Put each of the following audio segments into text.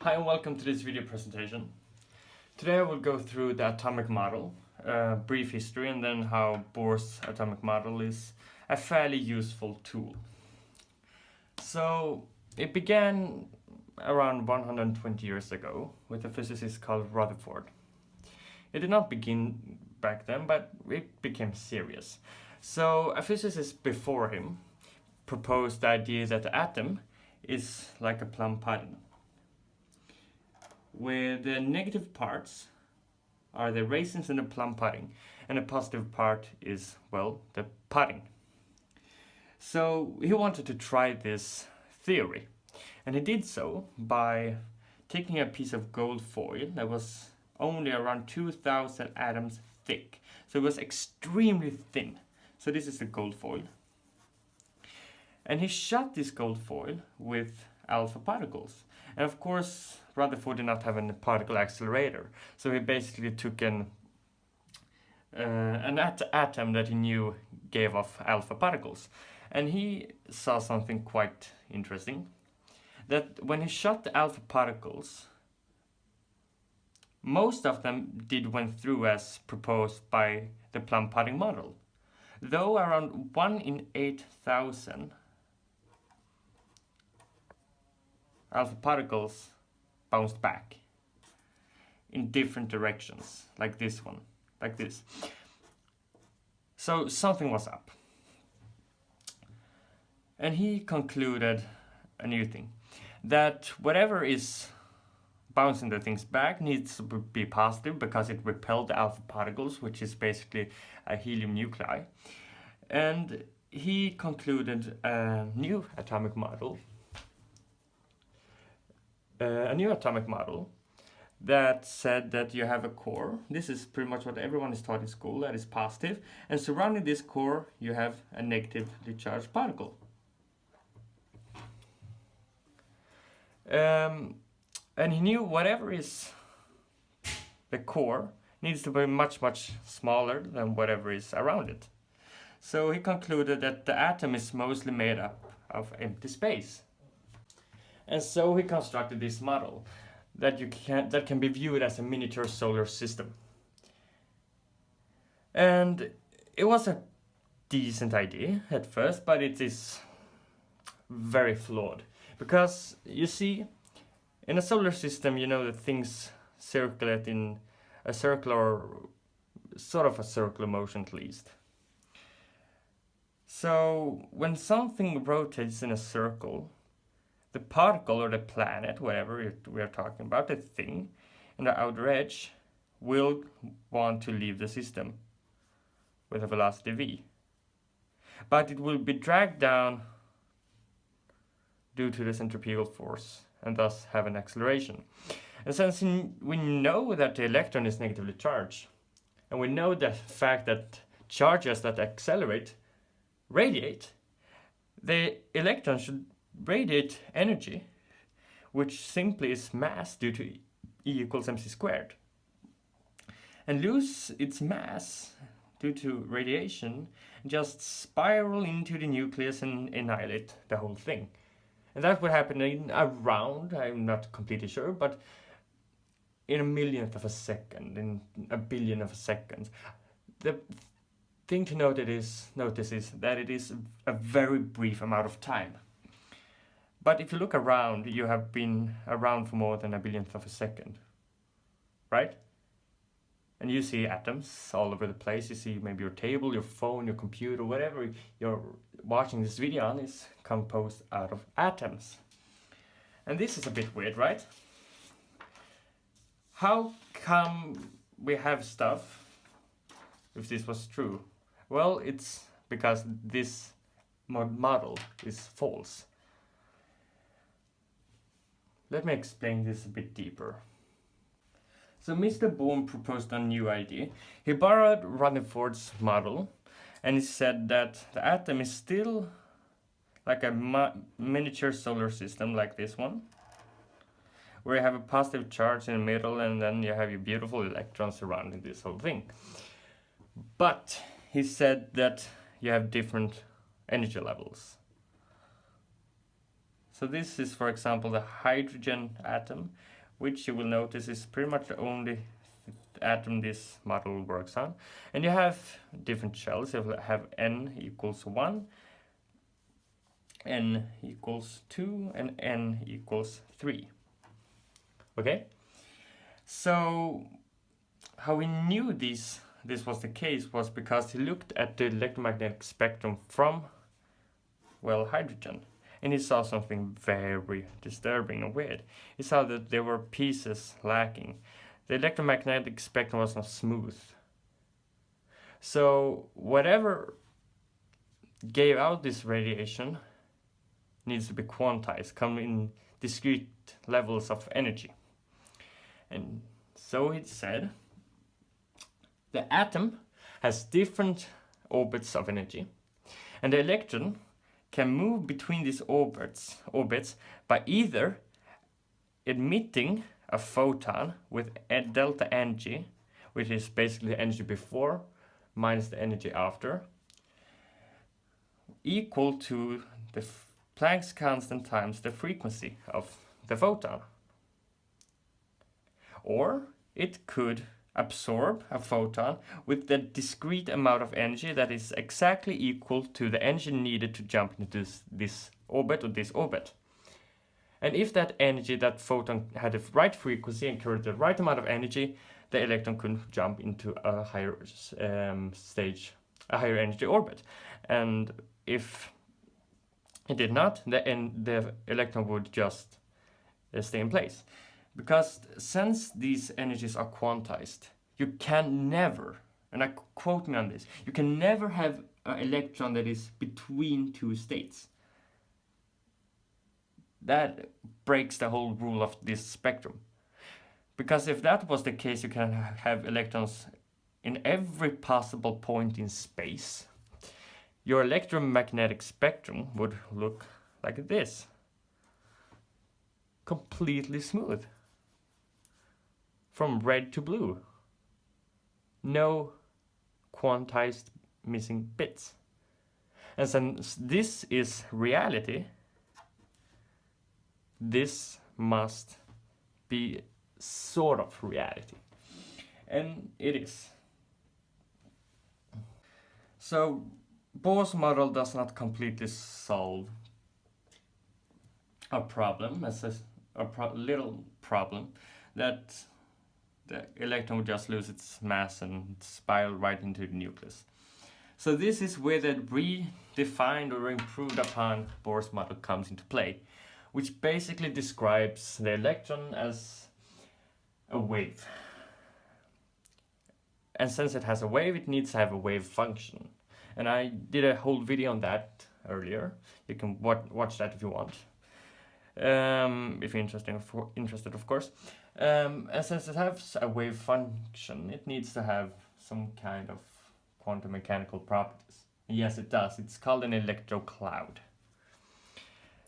Hi and welcome to this video presentation. Today I will go through the atomic model, brief history, and then how Bohr's atomic model is a fairly useful tool. So it began around 120 years ago with a physicist called Rutherford. It did not begin back then, but it became serious. So a physicist before him proposed the idea that the atom is like a plum pudding, where the negative parts are the raisins in the plum pudding, and the positive part is, well, the pudding. So he wanted to try this theory, and he did so by taking a piece of gold foil that was only around 2,000 atoms thick. So it was extremely thin. So this is the gold foil. And he shot this gold foil with alpha particles. And of course, Rutherford did not have a particle accelerator. So he basically took an atom that he knew gave off alpha particles. And he saw something quite interesting. That when he shot the alpha particles, most of them went through as proposed by the plum pudding model. Though around 1 in 8,000 alpha particles bounced back in different directions, like this one, like this. So something was up. And he concluded a new thing, that whatever is bouncing the things back needs to be positive because it repelled the alpha particles, which is basically a helium nuclei. And he concluded a new atomic model that said that you have a core. This is pretty much what everyone is taught in school, that is positive, and surrounding this core you have a negatively charged particle. And he knew whatever is the core needs to be much, much smaller than whatever is around it. So he concluded that the atom is mostly made up of empty space. And so he constructed this model that can be viewed as a miniature solar system. And it was a decent idea at first, but it is very flawed. Because you see, in a solar system, you know that things circulate in a circular, sort of a circular motion at least. So when something rotates in a circle, the particle or the planet, whatever we are talking about, the thing in the outer edge, will want to leave the system with a velocity v. But it will be dragged down due to the centripetal force and thus have an acceleration. And since we know that the electron is negatively charged, and we know the fact that charges that accelerate radiate, the electron should radiate energy, which simply is mass due to E equals mc squared, and lose its mass due to radiation, just spiral into the nucleus and annihilate the whole thing. And that would happen in around, I'm not completely sure, but in a millionth of a second, in a billion of a second. The thing to notice is that it is a very brief amount of time. But if you look around, you have been around for more than a billionth of a second, right? And you see atoms all over the place. You see maybe your table, your phone, your computer, whatever you're watching this video on is composed out of atoms. And this is a bit weird, right? How come we have stuff if this was true? Well, it's because this model is false. Let me explain this a bit deeper. So Mr. Bohr proposed a new idea. He borrowed Rutherford's model, and he said that the atom is still like a miniature solar system like this one, where you have a positive charge in the middle and then you have your beautiful electrons surrounding this whole thing. But he said that you have different energy levels. So this is, for example, the hydrogen atom, which you will notice is pretty much the only atom this model works on. And you have different shells. You have n equals 1, n equals 2, and n equals 3. Okay? So how we knew this was the case was because he looked at the electromagnetic spectrum from, well, hydrogen. And he saw something very disturbing and weird. He saw that there were pieces lacking. The electromagnetic spectrum was not smooth. So whatever gave out this radiation needs to be quantized, come in discrete levels of energy. And so it said, the atom has different orbits of energy, and the electron can move between these orbits by either emitting a photon with a delta energy, which is basically the energy before minus the energy after, equal to the Planck's constant times the frequency of the photon. Or it could absorb a photon with the discrete amount of energy that is exactly equal to the energy needed to jump into this orbit or this orbit. And if that energy, that photon, had the right frequency and carried the right amount of energy, the electron could jump into a higher stage, a higher energy orbit. And if it did not, the electron would just stay in place. Because since these energies are quantized, you can never, and I quote me on this, you can never have an electron that is between two states. That breaks the whole rule of this spectrum. Because if that was the case, you can have electrons in every possible point in space. Your electromagnetic spectrum would look like this. Completely smooth. From red to blue. No quantized missing bits. And since this is reality, this must be sort of reality. And it is. So Bohr's model does not completely solve a problem, little problem, that the electron would just lose its mass and spiral right into the nucleus. So this is where the redefined or improved upon Bohr's model comes into play, which basically describes the electron as a wave. And since it has a wave, it needs to have a wave function. And I did a whole video on that earlier. You can watch that if you want. If you're interested, of course. And since it has a wave function, it needs to have some kind of quantum mechanical properties. And yes, it does. It's called an Electro Cloud.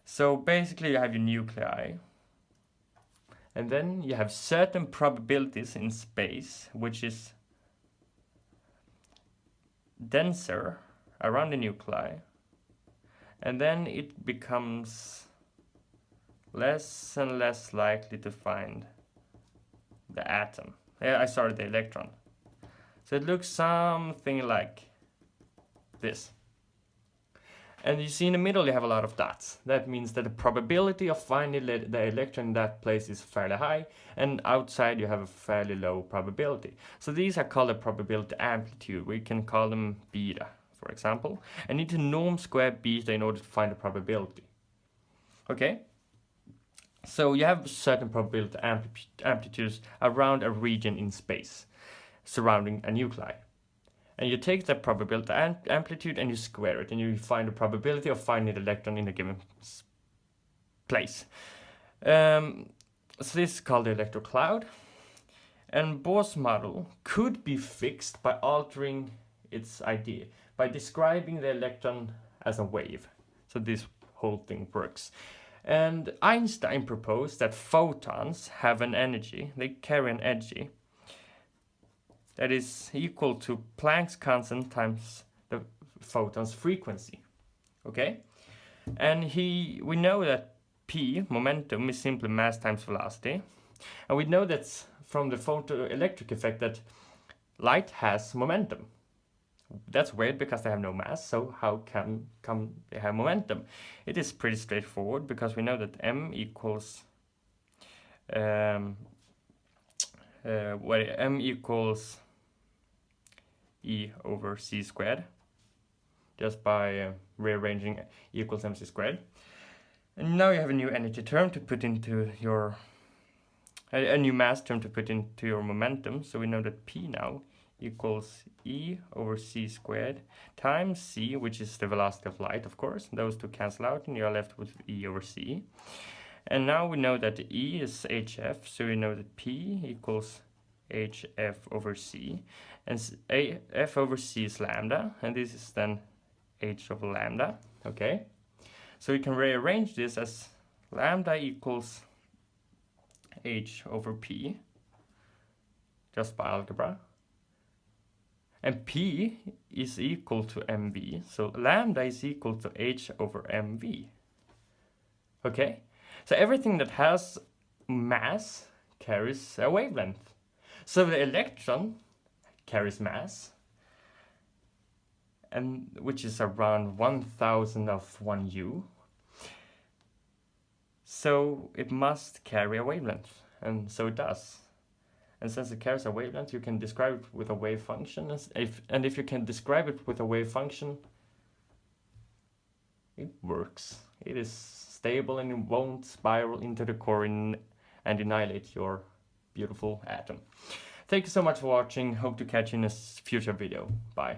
So basically you have your nuclei, and then you have certain probabilities in space, which is denser around the nuclei, and then it becomes less and less likely to find the atom. The electron. So it looks something like this. And you see in the middle you have a lot of dots. That means that the probability of finding the electron in that place is fairly high, and outside you have a fairly low probability. So these are called a probability amplitude. We can call them beta, for example. And need to norm square beta in order to find the probability. Okay? So you have certain probability amplitudes around a region in space surrounding a nuclei. And you take that probability amplitude and you square it, and you find the probability of finding the electron in a given place. So this is called the Electro Cloud. And Bohr's model could be fixed by altering its idea, by describing the electron as a wave. So this whole thing works. And Einstein proposed that photons have an energy, they carry an energy, that is equal to Planck's constant times the photon's frequency. Okay? And we know that P, momentum, is simply mass times velocity. And we know that from the photoelectric effect that light has momentum. That's weird because they have no mass, so how come they have momentum? It is pretty straightforward because we know that m equals m equals E over c squared, just by rearranging E equals mc squared. And now you have a new energy term to put into your a new mass term to put into your momentum. So we know that P now equals E over c squared times c, which is the velocity of light, of course. Those two cancel out and you're left with E over c. And now we know that E is hf, so we know that P equals hf over c. And f over c is lambda, and this is then h over lambda, okay? So we can rearrange this as lambda equals h over p, just by algebra. And p is equal to mv, so lambda is equal to h over mv. Okay? So everything that has mass carries a wavelength. So the electron carries mass, and which is around 1,000 of 1 u. So it must carry a wavelength, and so it does. And since it carries a wavelength, you can describe it with a wave function. And if you can describe it with a wave function, it works. It is stable and it won't spiral into the core and annihilate your beautiful atom. Thank you so much for watching. Hope to catch you in a future video. Bye.